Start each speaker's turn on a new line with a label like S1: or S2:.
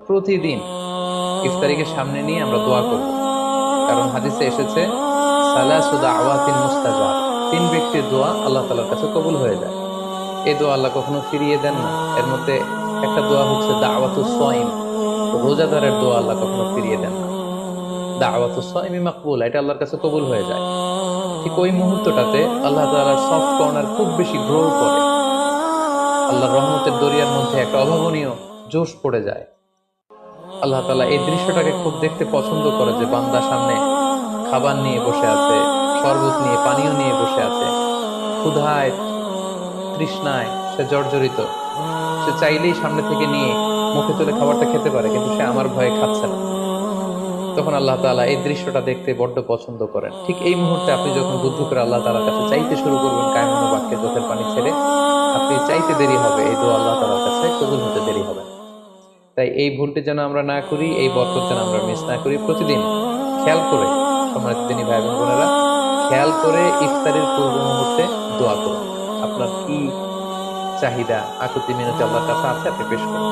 S1: প্রতিদিন ইফতারিকে সামনে নিয়ে আমরা দোয়া করব। কারণ হাদিসে এসেছে সালাসু দাওয়াতিন মুস্তাজাব, তিন ব্যক্তির দোয়া আল্লাহ তাআলার কাছে কবুল হয়ে যায়। এই দোয়া আল্লাহ কখনো ফিরিয়ে দেন না। এর মধ্যে একটা দোয়া হচ্ছে দাওয়াতুস সাইম, রোজাদারের দোয়া আল্লাহ কখনো ফিরিয়ে দেন না। দাওয়াতুস সাইমি মাকবুল, এটা আল্লাহর কাছে কবুল হয়ে যায়। ঠিক ওই মুহূর্তটাতে আল্লাহ তাআলার সফট কর্নার খুব বেশি গ্রো করে, আল্লাহর রহমতের দরিয়ার মধ্যে একটা অভাবনীয় জোশ পড়ে যায়। আল্লাহ তাআলা এই দৃশ্যটাকে খুব দেখতে পছন্দ করে যে বান্দা সামনে খাবার নিয়ে বসে আছে, শরবত নিয়ে, পানীয় নিয়ে বসে আছে, ক্ষুধায় তৃষ্ণায় সে জর্জরিত, সে চাইলেই সামনে থেকে নিয়ে মুখে তুলে খাবারটা খেতে পারে, কিন্তু সে আমার ভয়ে খাচ্ছে না। তখন আল্লাহ তাআলা এই দৃশ্যটা দেখতে বড্ড পছন্দ করেন। ঠিক এই মুহূর্তে আপনি যখন বুদ্ধি করে আল্লাহ তাআলার কাছে চাইতে শুরু করবেন, কায়মনো বাক্যে চোখের পানি ছেড়ে, আপনি চাইতে দেরি হবে, এই দোয়া আল্লাহ তাআলার কাছে কবুল হতে দেরি হবে না। তাই এই ভুলটি যেন আমরা না করি, এই বরকত যেন আমরা মিস না করি। প্রতিদিন খেয়াল করে, সম্মানিত দিনী ভাই এবং বোনেরা, খেয়াল করে ইফতারের পূর্ব মুহূর্তে দোয়া করুন। আপনার কি চাহিদা, আকুতি মিনতি আল্লাহর কাছে আছে, আপনি পেশ করুন।